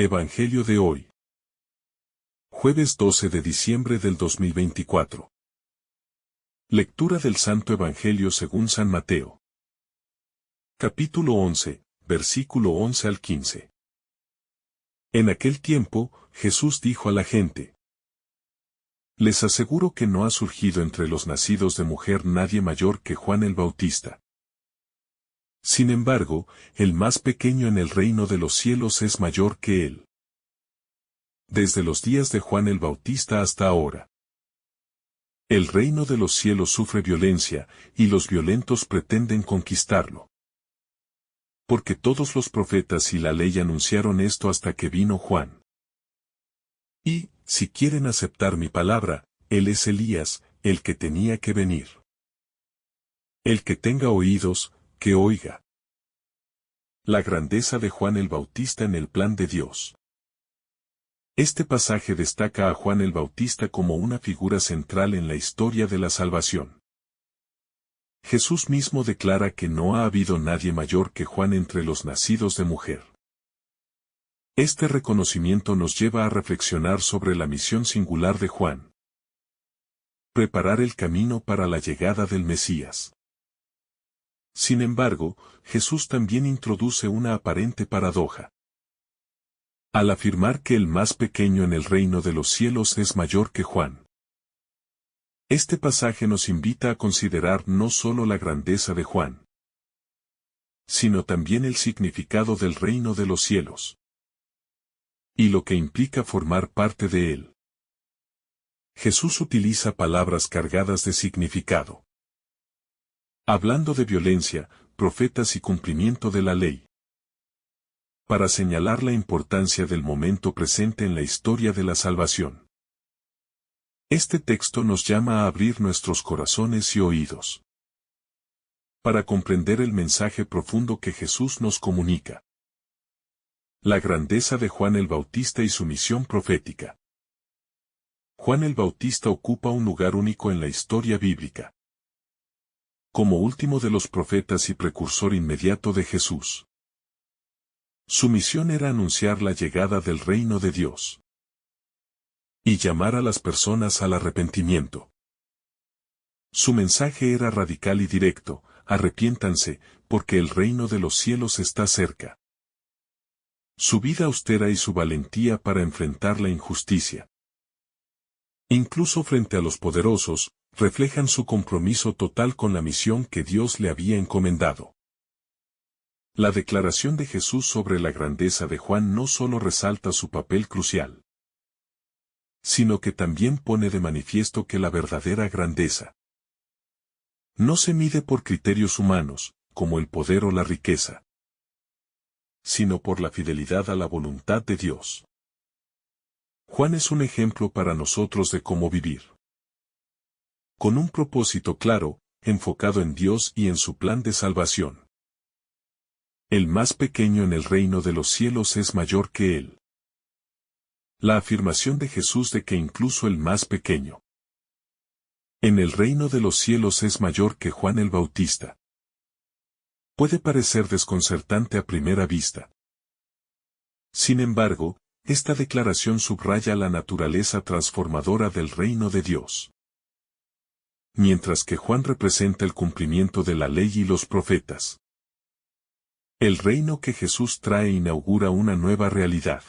Evangelio de hoy. Jueves 12 de diciembre del 2024. Lectura del Santo Evangelio según San Mateo. Capítulo 11, versículo 11 al 15. En aquel tiempo, Jesús dijo a la gente: Les aseguro que no ha surgido entre los nacidos de mujer nadie mayor que Juan el Bautista. Sin embargo, el más pequeño en el reino de los cielos es mayor que él. Desde los días de Juan el Bautista hasta ahora, el reino de los cielos sufre violencia, y los violentos pretenden conquistarlo. Porque todos los profetas y la ley anunciaron esto hasta que vino Juan. Y, si quieren aceptar mi palabra, él es Elías, el que tenía que venir. El que tenga oídos, que oiga. La grandeza de Juan el Bautista en el plan de Dios. Este pasaje destaca a Juan el Bautista como una figura central en la historia de la salvación. Jesús mismo declara que no ha habido nadie mayor que Juan entre los nacidos de mujer. Este reconocimiento nos lleva a reflexionar sobre la misión singular de Juan: preparar el camino para la llegada del Mesías. Sin embargo, Jesús también introduce una aparente paradoja. Al afirmar que el más pequeño en el reino de los cielos es mayor que Juan. Este pasaje nos invita a considerar no solo la grandeza de Juan, sino también el significado del reino de los cielos, y lo que implica formar parte de él. Jesús utiliza palabras cargadas de significado. Hablando de violencia, profetas y cumplimiento de la ley, para señalar la importancia del momento presente en la historia de la salvación. Este texto nos llama a abrir nuestros corazones y oídos para comprender el mensaje profundo que Jesús nos comunica. La grandeza de Juan el Bautista y su misión profética. Juan el Bautista ocupa un lugar único en la historia bíblica. Como último de los profetas y precursor inmediato de Jesús. Su misión era anunciar la llegada del reino de Dios y llamar a las personas al arrepentimiento. Su mensaje era radical y directo: arrepiéntanse, porque el reino de los cielos está cerca. Su vida austera y su valentía para enfrentar la injusticia, incluso frente a los poderosos, reflejan su compromiso total con la misión que Dios le había encomendado. La declaración de Jesús sobre la grandeza de Juan no solo resalta su papel crucial, sino que también pone de manifiesto que la verdadera grandeza no se mide por criterios humanos, como el poder o la riqueza, sino por la fidelidad a la voluntad de Dios. Juan es un ejemplo para nosotros de cómo vivir con un propósito claro, enfocado en Dios y en su plan de salvación. El más pequeño en el reino de los cielos es mayor que él. La afirmación de Jesús de que incluso el más pequeño en el reino de los cielos es mayor que Juan el Bautista puede parecer desconcertante a primera vista. Sin embargo, esta declaración subraya la naturaleza transformadora del reino de Dios. Mientras que Juan representa el cumplimiento de la ley y los profetas, el reino que Jesús trae inaugura una nueva realidad,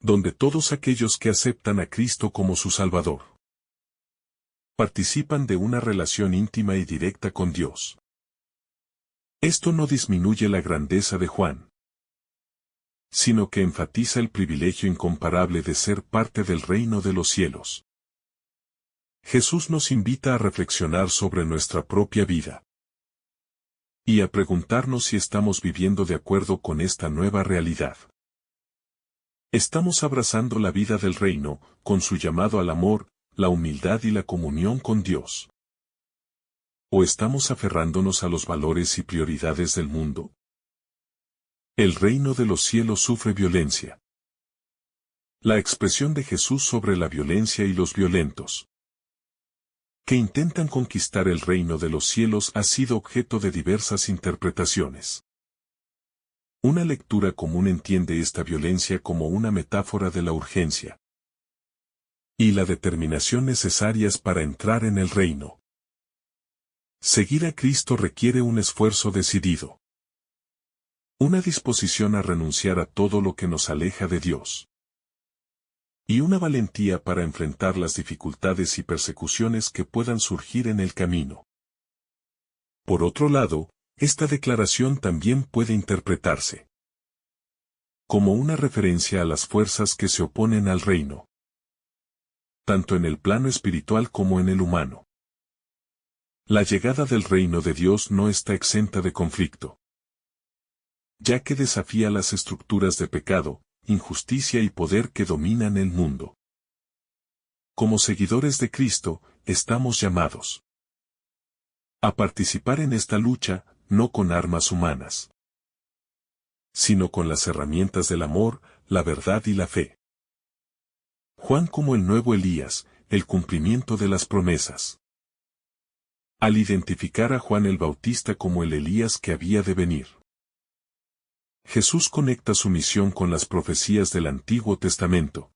donde todos aquellos que aceptan a Cristo como su Salvador participan de una relación íntima y directa con Dios. Esto no disminuye la grandeza de Juan, sino que enfatiza el privilegio incomparable de ser parte del reino de los cielos. Jesús nos invita a reflexionar sobre nuestra propia vida y a preguntarnos si estamos viviendo de acuerdo con esta nueva realidad. ¿Estamos abrazando la vida del reino, con su llamado al amor, la humildad y la comunión con Dios? ¿O estamos aferrándonos a los valores y prioridades del mundo? El reino de los cielos sufre violencia. La expresión de Jesús sobre la violencia y los violentos que intentan conquistar el reino de los cielos ha sido objeto de diversas interpretaciones. Una lectura común entiende esta violencia como una metáfora de la urgencia y la determinación necesarias para entrar en el reino. Seguir a Cristo requiere un esfuerzo decidido. Una disposición a renunciar a todo lo que nos aleja de Dios. Y una valentía para enfrentar las dificultades y persecuciones que puedan surgir en el camino. Por otro lado, esta declaración también puede interpretarse como una referencia a las fuerzas que se oponen al reino, tanto en el plano espiritual como en el humano. La llegada del reino de Dios no está exenta de conflicto, ya que desafía las estructuras de pecado, injusticia y poder que dominan el mundo. Como seguidores de Cristo, estamos llamados a participar en esta lucha, no con armas humanas, sino con las herramientas del amor, la verdad y la fe. Juan como el nuevo Elías, el cumplimiento de las promesas. Al identificar a Juan el Bautista como el Elías que había de venir, Jesús conecta su misión con las profecías del Antiguo Testamento,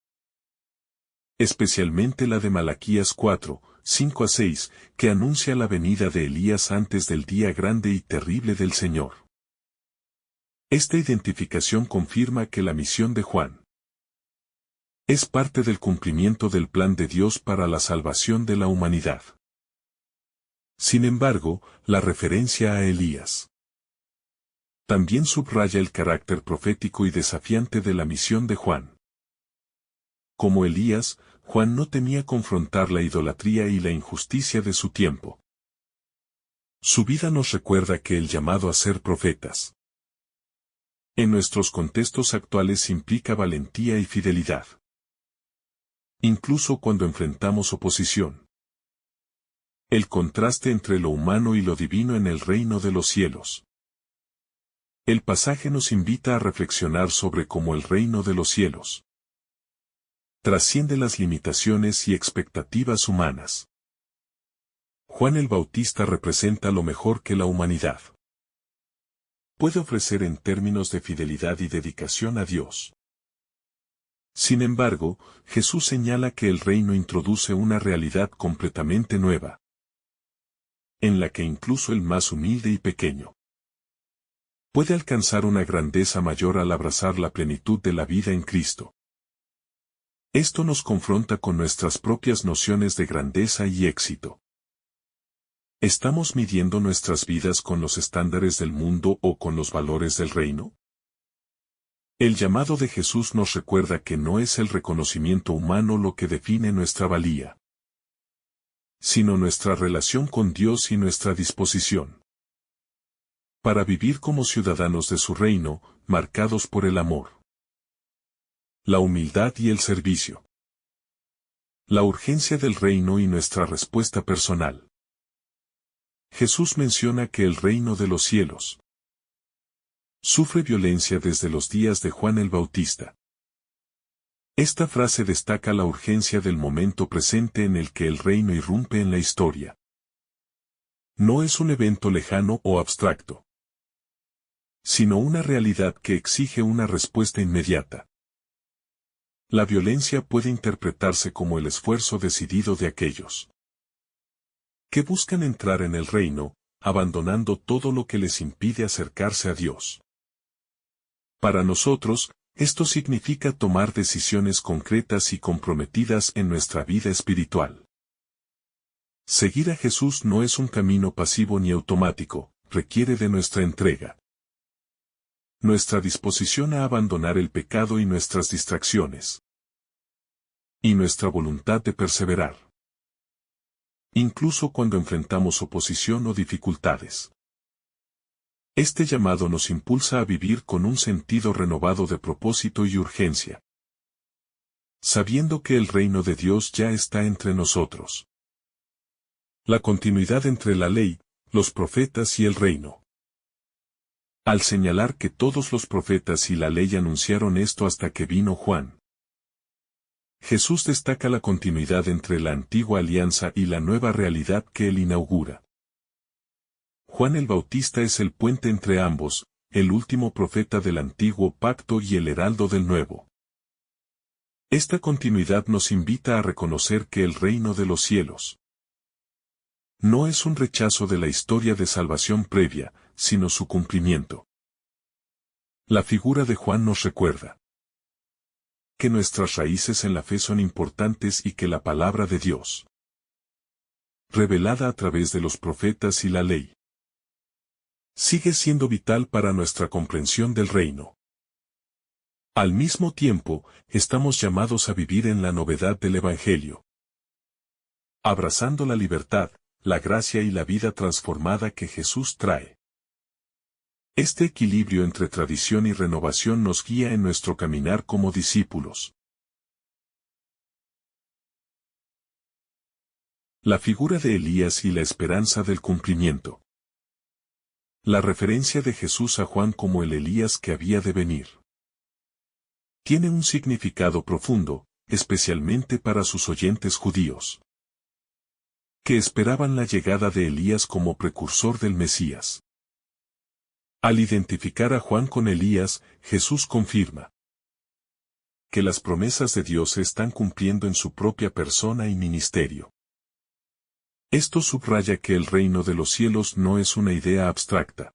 especialmente la de Malaquías 4, 5 a 6, que anuncia la venida de Elías antes del día grande y terrible del Señor. Esta identificación confirma que la misión de Juan es parte del cumplimiento del plan de Dios para la salvación de la humanidad. Sin embargo, la referencia a Elías también subraya el carácter profético y desafiante de la misión de Juan. Como Elías, Juan no temía confrontar la idolatría y la injusticia de su tiempo. Su vida nos recuerda que el llamado a ser profetas en nuestros contextos actuales implica valentía y fidelidad, incluso cuando enfrentamos oposición. El contraste entre lo humano y lo divino en el reino de los cielos. El pasaje nos invita a reflexionar sobre cómo el reino de los cielos trasciende las limitaciones y expectativas humanas. Juan el Bautista representa lo mejor que la humanidad puede ofrecer en términos de fidelidad y dedicación a Dios. Sin embargo, Jesús señala que el reino introduce una realidad completamente nueva, en la que incluso el más humilde y pequeño puede alcanzar una grandeza mayor al abrazar la plenitud de la vida en Cristo. Esto nos confronta con nuestras propias nociones de grandeza y éxito. ¿Estamos midiendo nuestras vidas con los estándares del mundo o con los valores del reino? El llamado de Jesús nos recuerda que no es el reconocimiento humano lo que define nuestra valía, sino nuestra relación con Dios y nuestra disposición para vivir como ciudadanos de su reino, marcados por el amor, la humildad y el servicio. La urgencia del reino y nuestra respuesta personal. Jesús menciona que el reino de los cielos sufre violencia desde los días de Juan el Bautista. Esta frase destaca la urgencia del momento presente en el que el reino irrumpe en la historia. No es un evento lejano o abstracto, sino una realidad que exige una respuesta inmediata. La violencia puede interpretarse como el esfuerzo decidido de aquellos que buscan entrar en el reino, abandonando todo lo que les impide acercarse a Dios. Para nosotros, esto significa tomar decisiones concretas y comprometidas en nuestra vida espiritual. Seguir a Jesús no es un camino pasivo ni automático, requiere de nuestra entrega, nuestra disposición a abandonar el pecado y nuestras distracciones, y nuestra voluntad de perseverar, incluso cuando enfrentamos oposición o dificultades. Este llamado nos impulsa a vivir con un sentido renovado de propósito y urgencia, sabiendo que el reino de Dios ya está entre nosotros. La continuidad entre la ley, los profetas y el reino. Al señalar que todos los profetas y la ley anunciaron esto hasta que vino Juan, Jesús destaca la continuidad entre la antigua alianza y la nueva realidad que él inaugura. Juan el Bautista es el puente entre ambos, el último profeta del antiguo pacto y el heraldo del nuevo. Esta continuidad nos invita a reconocer que el reino de los cielos no es un rechazo de la historia de salvación previa, sino su cumplimiento. La figura de Juan nos recuerda que nuestras raíces en la fe son importantes y que la palabra de Dios, revelada a través de los profetas y la ley, sigue siendo vital para nuestra comprensión del reino. Al mismo tiempo, estamos llamados a vivir en la novedad del Evangelio, abrazando la libertad, la gracia y la vida transformada que Jesús trae. Este equilibrio entre tradición y renovación nos guía en nuestro caminar como discípulos. La figura de Elías y la esperanza del cumplimiento. La referencia de Jesús a Juan como el Elías que había de venir tiene un significado profundo, especialmente para sus oyentes judíos, que esperaban la llegada de Elías como precursor del Mesías. Al identificar a Juan con Elías, Jesús confirma que las promesas de Dios se están cumpliendo en su propia persona y ministerio. Esto subraya que el reino de los cielos no es una idea abstracta,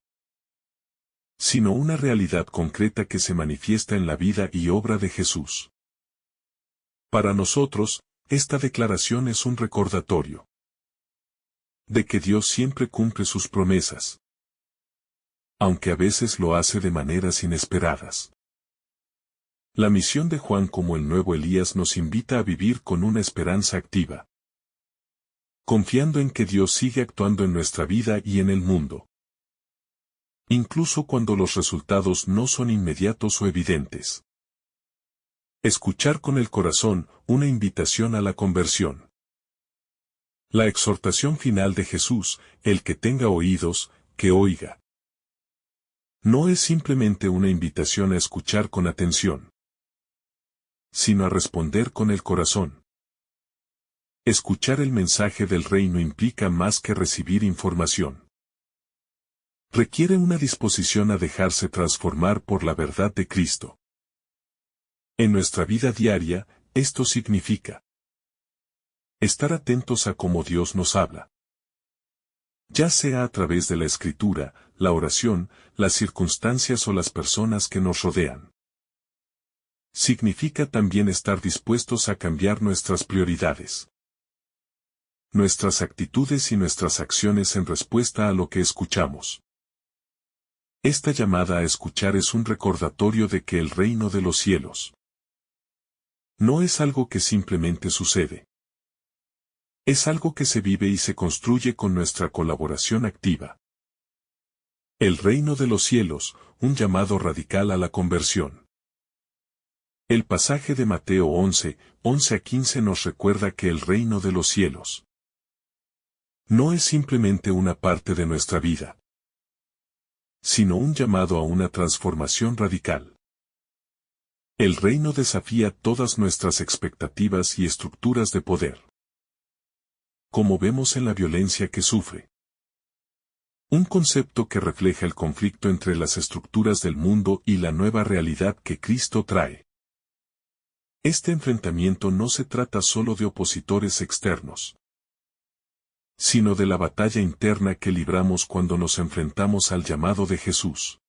sino una realidad concreta que se manifiesta en la vida y obra de Jesús. Para nosotros, esta declaración es un recordatorio de que Dios siempre cumple sus promesas, aunque a veces lo hace de maneras inesperadas. La misión de Juan como el nuevo Elías nos invita a vivir con una esperanza activa, confiando en que Dios sigue actuando en nuestra vida y en el mundo, incluso cuando los resultados no son inmediatos o evidentes. Escuchar con el corazón, una invitación a la conversión. La exhortación final de Jesús, el que tenga oídos, que oiga. No es simplemente una invitación a escuchar con atención, sino a responder con el corazón. Escuchar el mensaje del reino implica más que recibir información. Requiere una disposición a dejarse transformar por la verdad de Cristo. En nuestra vida diaria, esto significa estar atentos a cómo Dios nos habla, ya sea a través de la escritura, la oración, las circunstancias o las personas que nos rodean. Significa también estar dispuestos a cambiar nuestras prioridades, nuestras actitudes y nuestras acciones en respuesta a lo que escuchamos. Esta llamada a escuchar es un recordatorio de que el reino de los cielos no es algo que simplemente sucede. Es algo que se vive y se construye con nuestra colaboración activa. El reino de los cielos, un llamado radical a la conversión. El pasaje de Mateo 11, 11-15 nos recuerda que el reino de los cielos no es simplemente una parte de nuestra vida, sino un llamado a una transformación radical. El reino desafía todas nuestras expectativas y estructuras de poder, como vemos en la violencia que sufre. Un concepto que refleja el conflicto entre las estructuras del mundo y la nueva realidad que Cristo trae. Este enfrentamiento no se trata solo de opositores externos, sino de la batalla interna que libramos cuando nos enfrentamos al llamado de Jesús.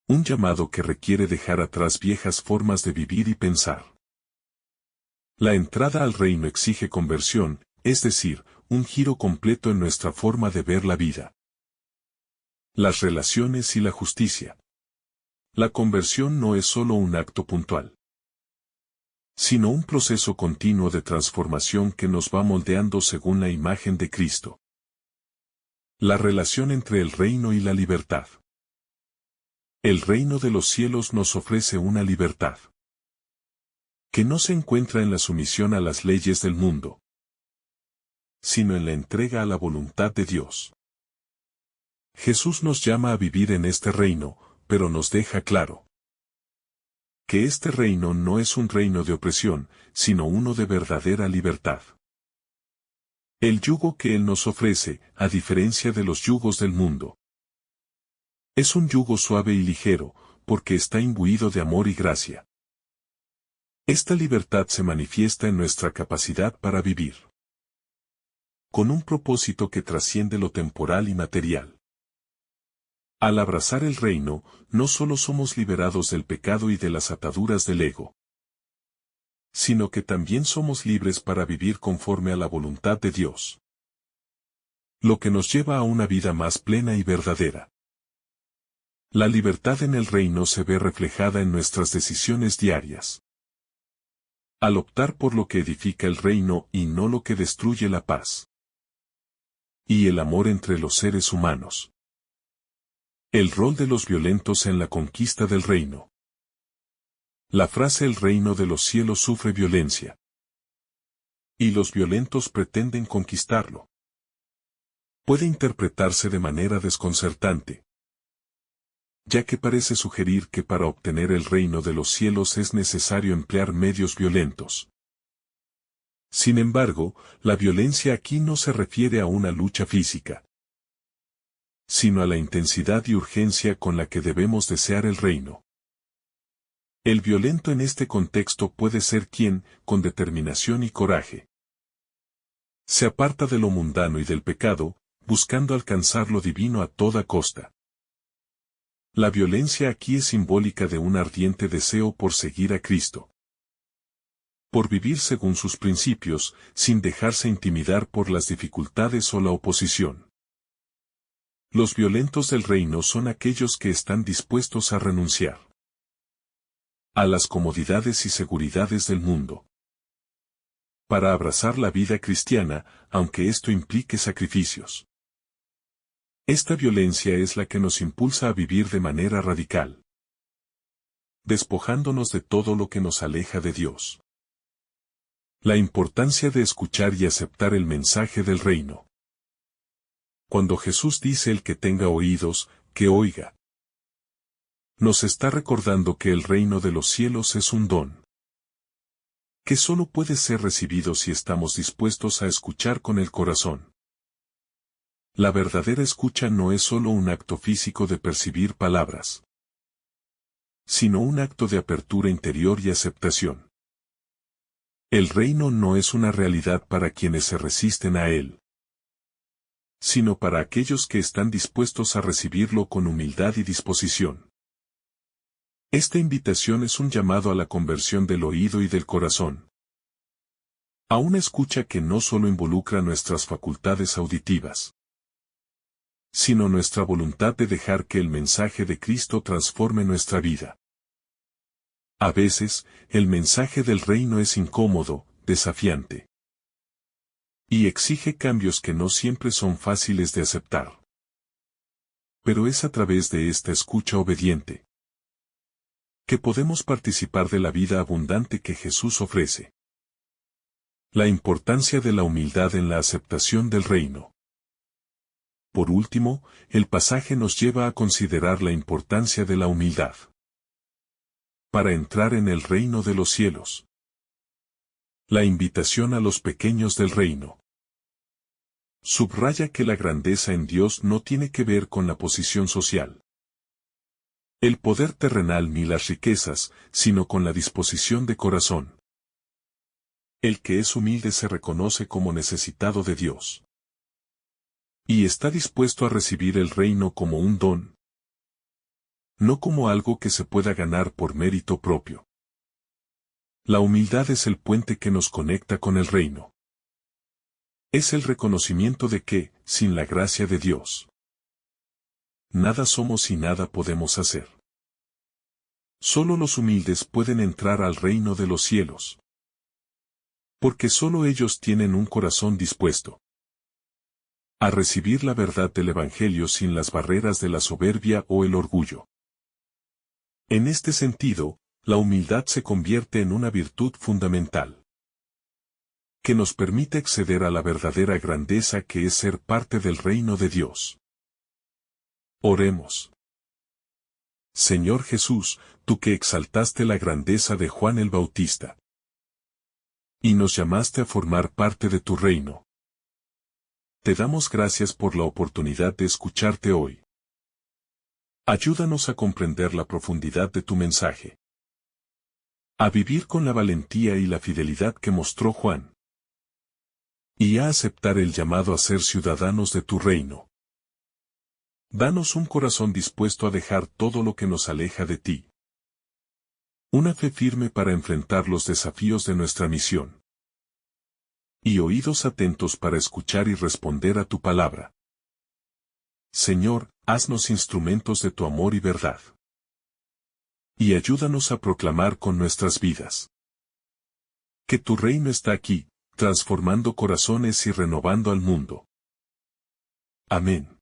Un llamado que requiere dejar atrás viejas formas de vivir y pensar. La entrada al reino exige conversión, es decir, un giro completo en nuestra forma de ver la vida, las relaciones y la justicia. La conversión no es solo un acto puntual, sino un proceso continuo de transformación que nos va moldeando según la imagen de Cristo. La relación entre el reino y la libertad. El reino de los cielos nos ofrece una libertad que no se encuentra en la sumisión a las leyes del mundo, sino en la entrega a la voluntad de Dios. Jesús nos llama a vivir en este reino, pero nos deja claro que este reino no es un reino de opresión, sino uno de verdadera libertad. El yugo que Él nos ofrece, a diferencia de los yugos del mundo, Es un yugo suave y ligero, porque está imbuido de amor y gracia. Esta libertad se manifiesta en nuestra capacidad para vivir con un propósito que trasciende lo temporal y material. Al abrazar el reino, no solo somos liberados del pecado y de las ataduras del ego, sino que también somos libres para vivir conforme a la voluntad de Dios, lo que nos lleva a una vida más plena y verdadera. La libertad en el reino se ve reflejada en nuestras decisiones diarias. Al optar por lo que edifica el reino y no lo que destruye la paz y el amor entre los seres humanos. El rol de los violentos en la conquista del reino. La frase "el reino de los cielos sufre violencia, y los violentos pretenden conquistarlo", puede interpretarse de manera desconcertante, ya que parece sugerir que para obtener el reino de los cielos es necesario emplear medios violentos. Sin embargo, la violencia aquí no se refiere a una lucha física, sino a la intensidad y urgencia con la que debemos desear el reino. El violento en este contexto puede ser quien, con determinación y coraje, se aparta de lo mundano y del pecado, buscando alcanzar lo divino a toda costa. La violencia aquí es simbólica de un ardiente deseo por seguir a Cristo, por vivir según sus principios, sin dejarse intimidar por las dificultades o la oposición. Los violentos del reino son aquellos que están dispuestos a renunciar a las comodidades y seguridades del mundo, para abrazar la vida cristiana, aunque esto implique sacrificios. Esta violencia es la que nos impulsa a vivir de manera radical, despojándonos de todo lo que nos aleja de Dios. La importancia de escuchar y aceptar el mensaje del reino. Cuando Jesús dice "el que tenga oídos, que oiga", nos está recordando que el reino de los cielos es un don, que solo puede ser recibido si estamos dispuestos a escuchar con el corazón. La verdadera escucha no es solo un acto físico de percibir palabras, sino un acto de apertura interior y aceptación. El reino no es una realidad para quienes se resisten a él, sino para aquellos que están dispuestos a recibirlo con humildad y disposición. Esta invitación es un llamado a la conversión del oído y del corazón, a una escucha que no solo involucra nuestras facultades auditivas, sino nuestra voluntad de dejar que el mensaje de Cristo transforme nuestra vida. A veces, el mensaje del reino es incómodo, desafiante, y exige cambios que no siempre son fáciles de aceptar. Pero es a través de esta escucha obediente que podemos participar de la vida abundante que Jesús ofrece. La importancia de la humildad en la aceptación del reino. Por último, el pasaje nos lleva a considerar la importancia de la humildad para entrar en el reino de los cielos. La invitación a los pequeños del reino. Subraya que la grandeza en Dios no tiene que ver con la posición social, el poder terrenal ni las riquezas, sino con la disposición de corazón. El que es humilde se reconoce como necesitado de Dios, y está dispuesto a recibir el reino como un don, no como algo que se pueda ganar por mérito propio. La humildad es el puente que nos conecta con el reino. Es el reconocimiento de que, sin la gracia de Dios, nada somos y nada podemos hacer. Solo los humildes pueden entrar al reino de los cielos, porque solo ellos tienen un corazón dispuesto a recibir la verdad del Evangelio sin las barreras de la soberbia o el orgullo. En este sentido, la humildad se convierte en una virtud fundamental, que nos permite acceder a la verdadera grandeza que es ser parte del reino de Dios. Oremos. Señor Jesús, tú que exaltaste la grandeza de Juan el Bautista, y nos llamaste a formar parte de tu reino. Te damos gracias por la oportunidad de escucharte hoy. Ayúdanos a comprender la profundidad de tu mensaje. A vivir con la valentía y la fidelidad que mostró Juan. Y a aceptar el llamado a ser ciudadanos de tu reino. Danos un corazón dispuesto a dejar todo lo que nos aleja de ti. Una fe firme para enfrentar los desafíos de nuestra misión. Y oídos atentos para escuchar y responder a tu palabra. Señor, haznos instrumentos de tu amor y verdad. Y ayúdanos a proclamar con nuestras vidas que tu reino está aquí, transformando corazones y renovando al mundo. Amén.